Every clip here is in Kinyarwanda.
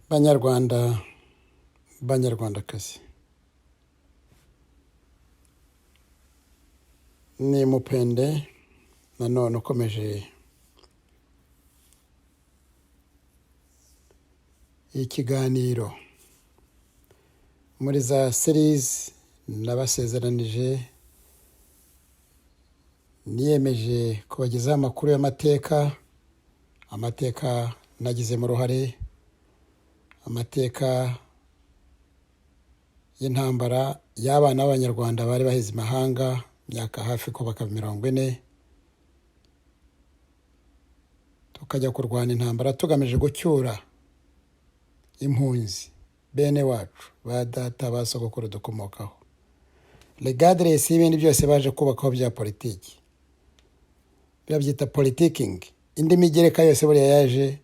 Banyarwanda, Banyarwandakazi, ni Mupende nanone ukomeje ikiganiro muri za series nabasezeranije, niyemeje kubagezaho amakuru y'amateka nagize mu ruhare, amateka y'intambara y'abana b'Abanyarwanda bari baheze imahanga myaka hafi ko bakaba 40, tukajya kurwana intambara tugamije gucyura impunzi bene wacu ba data ba sogokuru dukomokaho, regardless y'ibindi byose baje kubakaho bya politiki, byita politiking. Indi migereka yose buriya yaje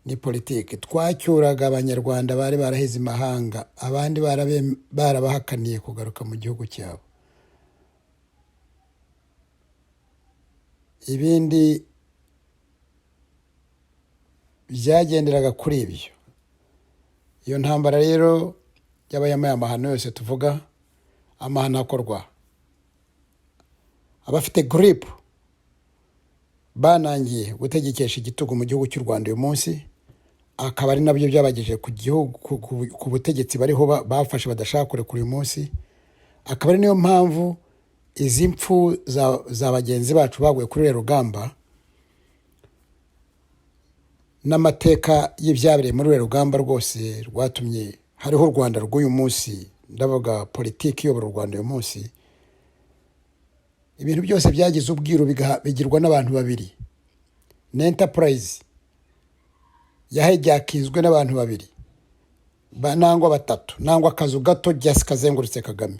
ni politiki. Twacyuraga Abanyarwanda bari baraheze imahanga, abandi barabahakaniye kugaruka mu gihugu cyabo. Ibindi byagenderaga kuri ibyo. Iyo ntambara rero yabaye amahano yose tuvuga, amahano akorwa abafite grip banangiye gutegekesha igitugu mu gihugu cy'u Rwanda uyu munsi, akaba ari nabyo byabagejeje ku gihugu ku butegetsi bariho bafashe badashaka kurekura uyu munsi. Akaba ari niyo mpamvu izi mpfu za bagenzi bacu baguye kuri urugamba n'amateka y'ibyabereye muri urugamba rwose rwatumye hariho u Rwanda rw'uyu munsi. Ndavuga politiki y'ubura u Rwanda uyu munsi. Ibintu byose byagize ubwiru bigirwa n'abantu babiri. Ni enterprise yahijakizwe n'abantu babiri, nangwa batatu, nangwa akazu gato just kazengurutse Kagame.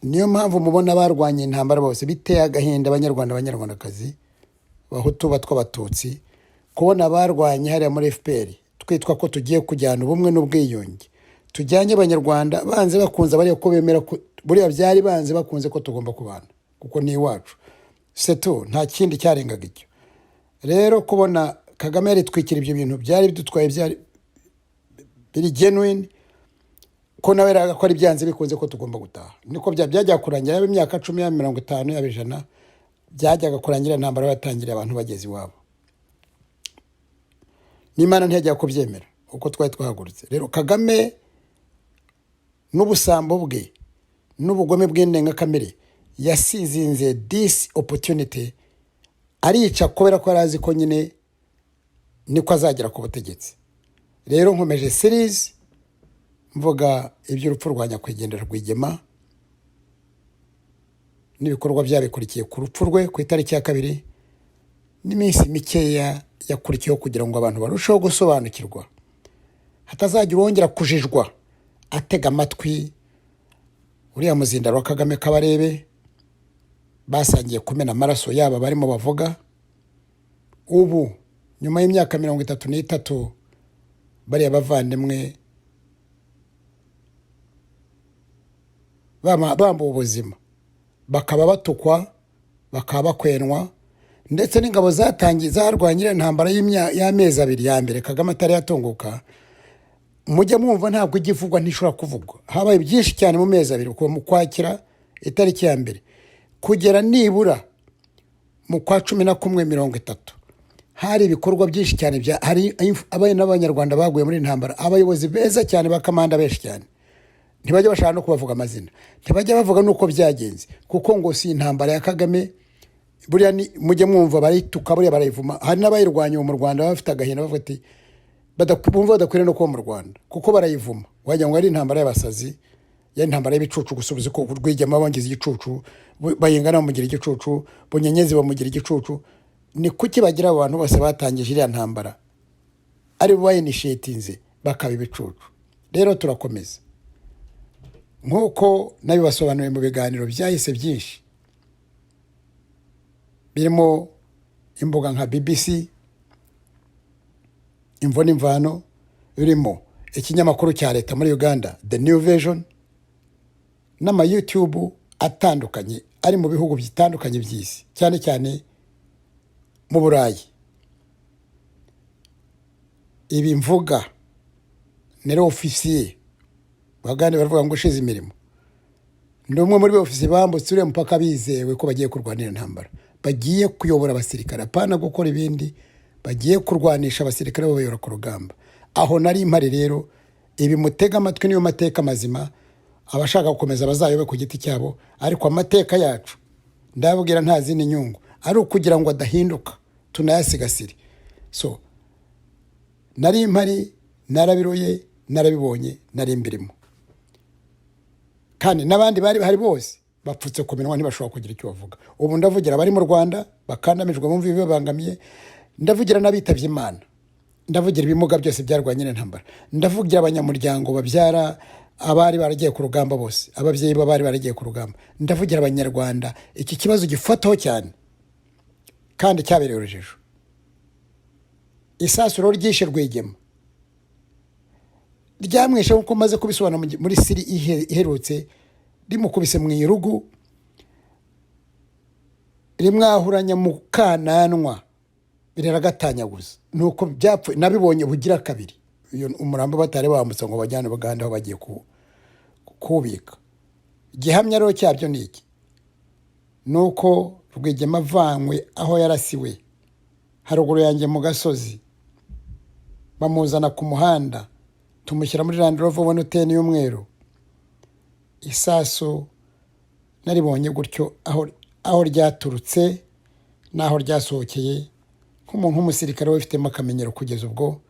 Niyo mpamvu mubona barwanye intambara bose biteye agahinda Abanyarwandakazi, Bahutu batw'Abatutsi, kubona barwanye hariya muri FPR twitwa ko tugiye kujyana ubumwe n'ubwiyunge, tujyanye Abanyarwanda banze bakunze bari ko bemera buriya byari banze bakunze ko tugomba kubana kuko ni iwacu seto, nta kindi cyarengaga icyo. Rero kubona Kagame yari twikira ibyo bintu byari bidutwaye, byari biri genuine ko nawe raga ko ari byanze bikunze ko tugomba gutaha. Niko byajya kurangira imyaka 10 50 y'abijana, byajyaga kurangira intambara yatangira abantu bageze iwabo. N'Imana ntiyajya kubyemera uko twari twahagurutse. Rero Kagame n'ubusambo bwe n'ubugome bw'indenga kamere yasizinze this opportunity, arica kubera ko arazi ko nyine niko azagera ku butegetsi. Rero nkomeje series mvuga iby'urupfu rwa nyakwigendera Rwigema n'ibikorwa byabikurikiye ku rupfu rwe ku itariki ya 2 n'iminsi mikeya yakurikiyeho kugira ngo abantu barusheho gusobanukirwa, hatazagira wongera kujijwa atega amatwi uriya muzindaro wa Kagame kabarebe basangiye kumena amaraso yaba barimo bavuga. Ubu nyuma y'imyaka 33 bari abavandimwe bambu ubuzima, bakaba batukwa, bakaba bakwenwa, ndetse n'ingabo zatangiye zarwanyira intambara y'amezi 2 ya mbere Kagame atari yatunguka. Mujye mwumva ntabwo igivugwa ntishobora kuvugwa. Habaye byinshi cyane mu mezi 2 kuva mu Kwakira itariki ya mbere kugera nibura mu kwa 11 hari ibikorwa byinshi cyane hari abaye n'Abanyarwanda baguye muri intambara, abayobozi beza cyane bakamanda benshi cyane. Ntibajya bashaka no kubavuga amazina, ntibajya bavuga nuko byagenze kuko ngo si intambara ya Kagame. Buriya mujye mwumva barituka, buriya barayivuma. Hari n'abayirwanya mu Rwanda bafite agahinda bavuga ati badakumva badakwiriye no kuba mu Rwanda kuko barayivuma, wajya ngo ari intambara y'abasazi, ya intambara y'ibicucu gusubiza ko Rwigema bangize igicucu, bayingana bamugira igicucu, Bunyenyezi bamugira igicucu. Ni kuki bagira abantu bose batangije iriya ntambara ari bo initiatinze bakaba ibicucu. Rero turakomeza nkuko nabibasobanuye mu biganiro byahise byinshi, birimo imbuga nka BBC, Imvo n'Imvano, birimo ikinyamakuru cya leta muri Uganda The New Vision, n'ama YouTube atandukanye ari mu bihugu bitandukanye by'isi, cyane cyane mu Burayi. Ibi mvuga nari ofisiye bagande baravuga ngo ushize imirimo, ndi umwe muri ofisiye bambutse uriya mupaka bizewe ko bagiye kurwanira intambara, bagiye kuyobora abasirikare apana gukora ibindi, bagiye kurwanisha abasirikare babayobora ku rugamba. Aho nari impari rero, ibi mutega amatwi niyo mateka mazima, abashaka gukomeza bazayobe ku giti cyabo, ariko amateka yacu ndababwira nta zindi nyungu ari ukugira ngo adahinduka, tunayasigasire. So nari impari, narabiroye, narabibonye, nari imbirimo, kandi n'abandi bari bahari bose bapfutse ku minwa ntibashobora kugira icyo bavuga. Ubu ndavugira abari mu Rwanda bakandamijwe bumva ibibangamiye, ndavugira n'abitavye Imana, ndavugira ibimuga byose byarwanye n'intambara, ndavugira abanyamuryango babyara abari baragiye ku rugamba bose, ababyeyi bari baragiye ku rugamba, ndavugira abanyarwanda. Iki kibazo gifataho cyane kandi cyabereye urujijo. Isasuro ryishe Rwigema ryamwishe nkuko maze kubisobanura muri siri iherutse, rimukubise mu irugu, rimwahuranya mu kananwa, biragatanyaguza. Nuko byapfuye, nabibonye bugira kabiri. Iyo umurambo batari bambutse ngo bajyane Uganda aho bagiye kubika. Gihamya rero cyabyo niki, nuko Rwigema avanywe aho yarasiwe haruguru yanjye mu gasozi, bamuzana ku muhanda, tumushyira muri Land Rover ubona uteni y'umweru. Isaso naribonye gutyo aho ryaturutse naho ryasohokeye, nk'umuntu w'umusirikare wifitemo akamenyero kugeza ubwo,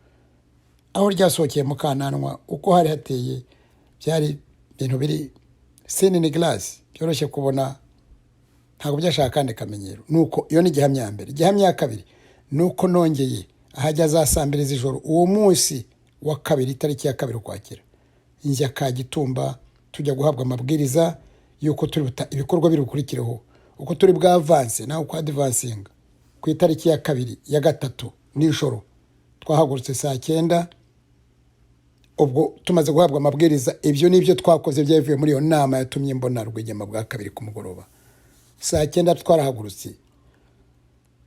aho ryasohokeye mu kananwa uko hari hateye byari ibintu biri seen in glass, byoroshye kubona, ntabwo byashaka kandi kamenyero. Nuko iyo ni gihamya ya mbere. Gihamya ya kabiri nuko nongeye ahajya za saa mbiri z'ijoro uwo munsi wa kabiri, itariki ya kabiri Ukwakira, njya Kagitumba tujya guhabwa amabwiriza yuko turi ibikorwa biri gukurikireho, uko turi bwa avance naho kwa advancing. Ku itariki ya kabiri ya gatatu nijoro twahagurutse saa 9, ubwo tumaze guhabwa amabwiriza. Ibyo nibyo twakoze byavuye muri iyo nama yatumye mbona Rwigema bwa kabiri ku mugoroba. Saa 9 twarahagurutse,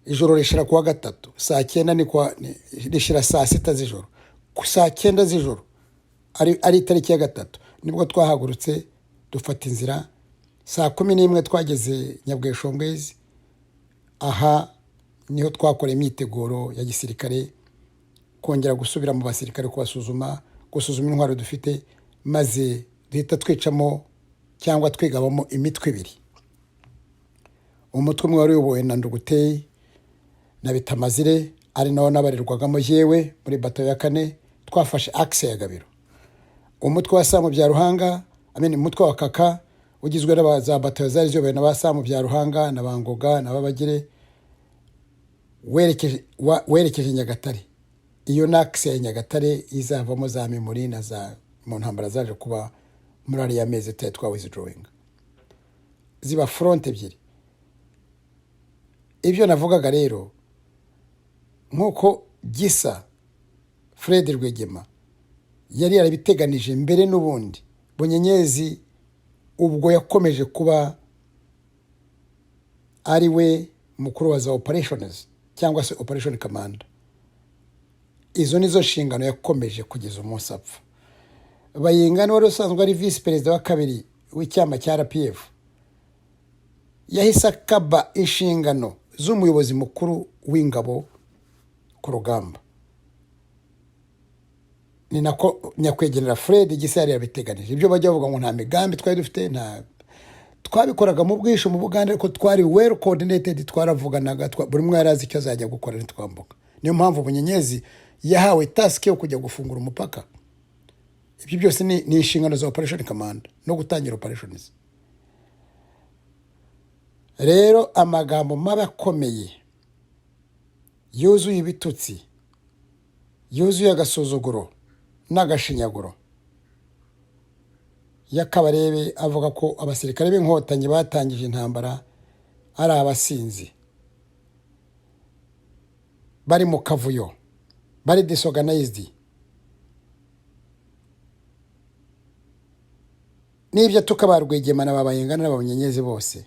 ijoro rishira kuwa gatatu, saa 9 ni kwa rishira saa 6 z'ijoro. Ku saa 9 z'ijoro ari itariki ya gatatu nibwo twahagurutse dufata inzira. Saa 11 twageze Nyabweshongwezi, aha niho twakora imyiteguro ya gisirikare, kongera gusubira mu basirikare kubasuzuma, gusuzuma intwaro dufite, maze duhita twicamo cyangwa twigabamo imitwe ibiri. Umutwe umwe wari uyobowe na Nduguteye na Bitamazire, ari nawo nabarirwagamo yewe muri bato ya 4, twafashe axe ya Gabiro. Umutwe wa Samu bya Ruhanga, umutwe wa Kaka ugizwe n'abaza bato zari ziyobowe na Basamu bya Ruhanga na Bangoga na Babagire, werekeje Nyagatare. Iyo naxe ya Nyagatare izavamo za muri na za mu ntambara zaje kuba muri ari ya mezi twa withdrawing, ziba front ebyiri. Ibyo navugaga rero, nkuko gisa Fred Rwigema yari yarabiteganije mbere n'ubundi, Bunyenyezi ubwo yakomeje kuba ari we mukuru wa za operations cyangwa se operation command. Izo nizo nshingano yakomeje kugeza umunsi apfa. Bayingana wari usanzwe ari vice president wa kabiri w'icyama cya RPF, yahise akaba inshingano z'umuyobozi mukuru w'ingabo ku rugamba. Ni nako nyakwegenera Fred Gisa yari yabiteganije. Ibyo bajya bavuga ngo nta migambi twari dufite, nta twabikoraga mu bwisho mu Buganda, ariko twari well coordinated, twaravuganaga, buri umwe yarazi icyo azajya gukora nitwambuka. Niyo mpamvu Bunyenyezi yahawe task yo kujya gufungura umupaka. Ibyo byose ni inshingano za operation command no gutangira operations. Rero amagambo mabakomeye yuzuye ibitutsi, yuzuye agasuzuguro n'agashinyaguro y'Akabarebe, avuga ko abasirikare b'inkotanyi batangije intambara ari abasinzi, bari mu kavuyo, bari disorganized. Nibyo tukabarwegema n'ababayingana n'abunyenyezi bose.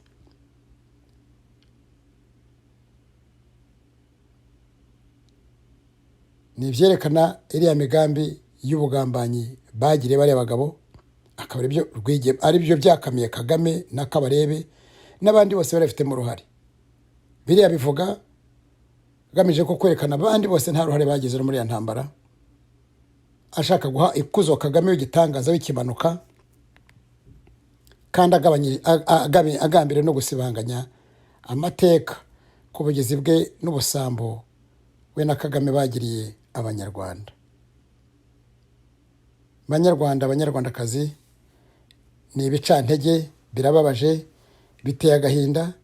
Nivyerekana iriya migambi y'ubugambanyi bagiriye bariya bagabo, akaba ari byo byakamiye Kagame na Kabarebe n'abandi bose bari bafitemo uruhare. Biriya bivuga agamije ko kwerekana abandi bose nta ruhare bagize muri ya ntambara, ashaka guha ikuzo Kagame w'igitangaza w'ikimanuka, kandi agambire no gusibanganya amateka ku bugizi bwe n'ubusambo we na Kagame bagiriye abanyarwanda. Banyarwanda, abanyarwandakazi, ni ibicantege, birababaje, biteye agahinda.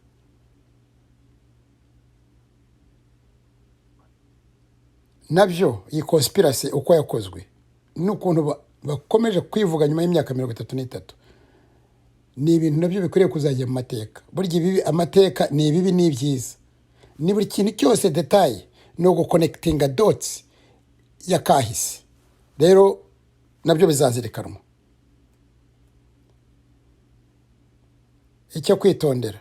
Nabyo iyi conspiracy uko yakozwe n'ukuntu bakomeje kwivuga nyuma y'imyaka 33, ni ibintu nabyo bikwiriye kuzajya mu mateka. Burya amateka ni ibibi n'ibyiza, ni buri kintu cyose detail no guconnectinga dots ya kahise. Rero nabyo bizazirikanwa. Icyo kwitondera,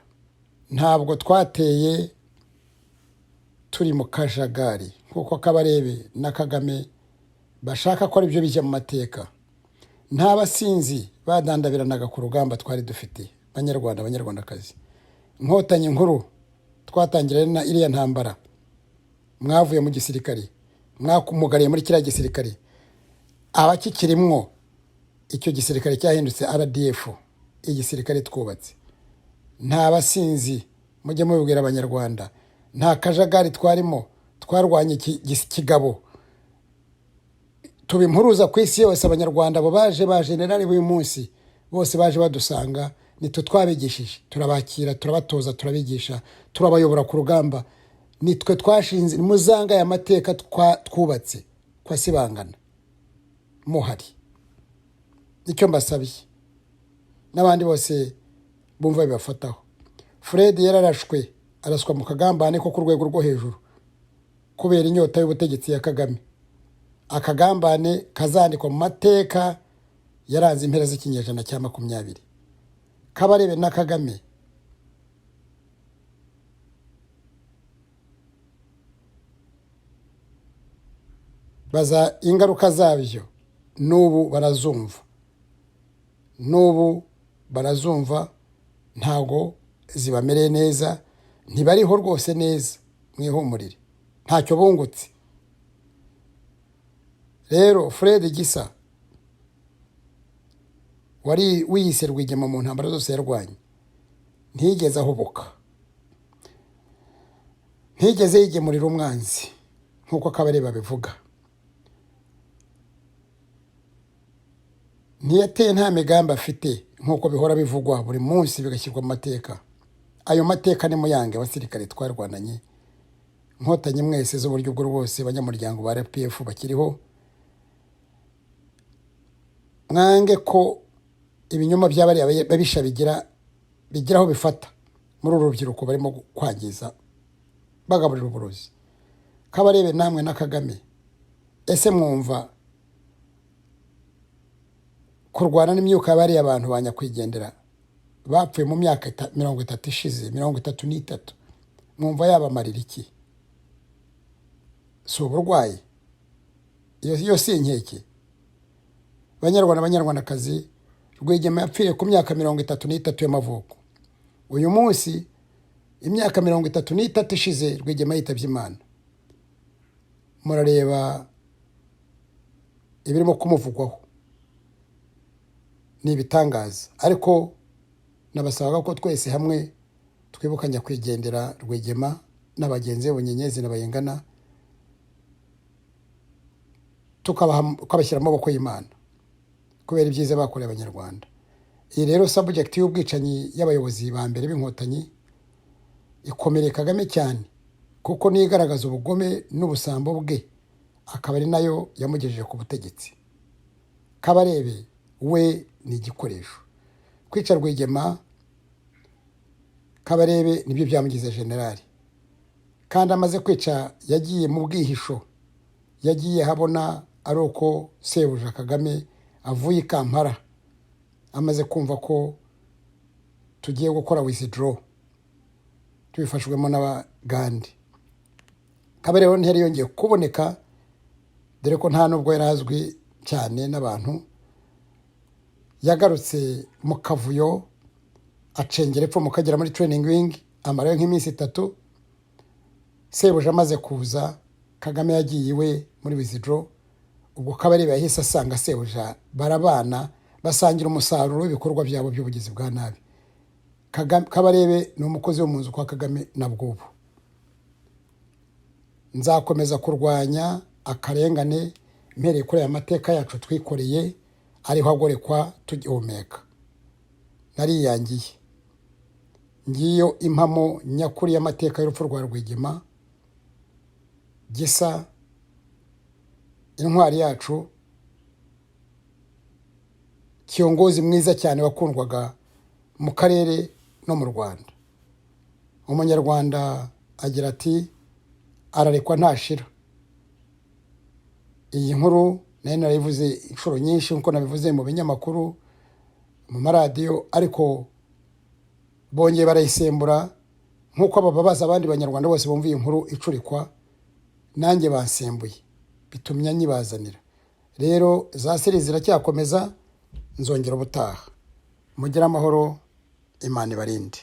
ntabwo twateye turi mu kajagari kuko Kabarebe na Kagame bashaka ko ari byo bijya mu mateka. Nta basinzi badandabiranaga ku rugamba twari dufite. Banyarwanda, abanyarwandakazi, inkotanyi nkuru twatangira na iriya ntambara, mwavuye mu gisirikare, mwakumugariye muri kiriya gisirikare, abakikirimwo icyo gisirikare cyahindutse RDF, igisirikare twubatse. Nta basinzi, mujye mubibwira abanyarwanda, nta kajagari twarimo, twarwanye kigabo. Tubimpuruza ku isi yose. Abanyarwanda bo baje ba generali b'uyu munsi bose baje badusanga, nitwe twabigishije, turabakira, turabatoza, turabigisha, turabayobora ku rugamba. Nitwe twashinze muzanga ya mateka twubatse kwasibangana muhari. Icyo mbasabiye n'abandi bose bumva bibafataho, Fred yararashwe, araswa mu kagambane ko ku rwego rwo hejuru kubera inyota y'ubutegetsi ya Kagame. Akagambane kazandikwa mu mateka yaranze impera z'ikinyejana cya 20. Kabarebe na Kagame baza ingaruka zabyo n'ubu barazumva, ntago zibamereye neza, ntibariho rwose neza, mwihumurire, ntacyo bungutse. Rero Fred Gisa wari wiyise Rwigema mu ntambara zose yarwanye, ntigeze ahubuka, ntigeze yigemurira umwanzi nk'uko Kabarebe babivuga. Ntiyateye nta migambi afite nk'uko bihora bivugwa buri munsi bigashyirwa mu mateka. Ayo mateka ni muyange abasirikare twarwananye, inkotanyi mwese z'uburyo bwo rwose, abanyamuryango ba RPF bakiriho, mwange ko ibinyoma by'abari babisha bigiraho bifata muri uru rubyiruko barimo kwangiza bagaburira uburozi. Kabarebe namwe na Kagame, ese mwumva kurwana n'imyuka y'abari abantu banyakwigendera bapfuye mu myaka 30 ishize, 33, mwumva yabamarira iki? Si uburwayi? Iyo si inkeke? Banyarwanda, abanyarwandakazi, Rwigema yapfiriye ku myaka 33 y'amavuko. Uyu munsi imyaka 33 ishize Rwigema yitabye Imana. Murareba ibirimo kumuvugwaho, ni ibitangaza. Ariko nabasabaga ko twese hamwe twibukanya kwigendera Rwigema n'abagenzi bunyenyezi n'abayengana, tukabashyira mu maboko y'Imana kubera ibyiza bakoreye abanyarwanda. Iyi rero subject y'ubwicanyi y'abayobozi ba mbere b'inkotanyi ikomereye Kagame cyane, kuko nigaragaza ubugome n'ubusambo bwe, akaba ari nayo yamugejeje ku butegetsi. Kabarebe we ni igikoresho. Kwica Rwigema, Kabarebe nibyo byamugize generali, kandi amaze kwica yagiye mu bwihisho, yagiye habona ari uko sebuja Kagame avuye Kampala amaze kumva ko tugiye gukora withdraw tubifashwemo n'abagande. Kabarebe ntiyari yongeye kuboneka, dore ko nta nubwo yarazwi cyane n'abantu, yagarutse mu kavuyo acengera epfo mukagera muri training wing, amarayo nk'iminsi 3. Sebuja amaze kuza, Kagame yagiye iwe muri withdraw. Ubwo Kabarebe yahise asanga Sebuja barabana, basangira umusaruro w'ibikorwa byabo by'ubugizi bwa nabi. Kabarebe ni umukozi wo mu nzu kwa Kagame na bwubu. Nzakomeza kurwanya akarengane mpereye kuri aya mateka yacu twikoreye, ariho agorekwa tugihumeka. Nariyangiye. Ngiyo impamo nyakuri y'amateka y'urupfu rwa Rwigema, Gisa, intwari yacu, kiongozi mwiza cyane wakundwaga mu karere no mu Rwanda. Umunyarwanda agira ati ararekwa ntashira. Iyi nkuru nayo narayivuze inshuro nyinshi nkuko nabivuze mu binyamakuru, mu maradiyo, ariko bongeye barayisembura nkuko abababaza abandi banyarwanda bose bumva iyi nkuru icurikwa, nanjye bansembuye bitumya nyibazanira. Rero za seri ziracyakomeza, nzongera ubutaha. Mugira amahoro, Imana ibarinde.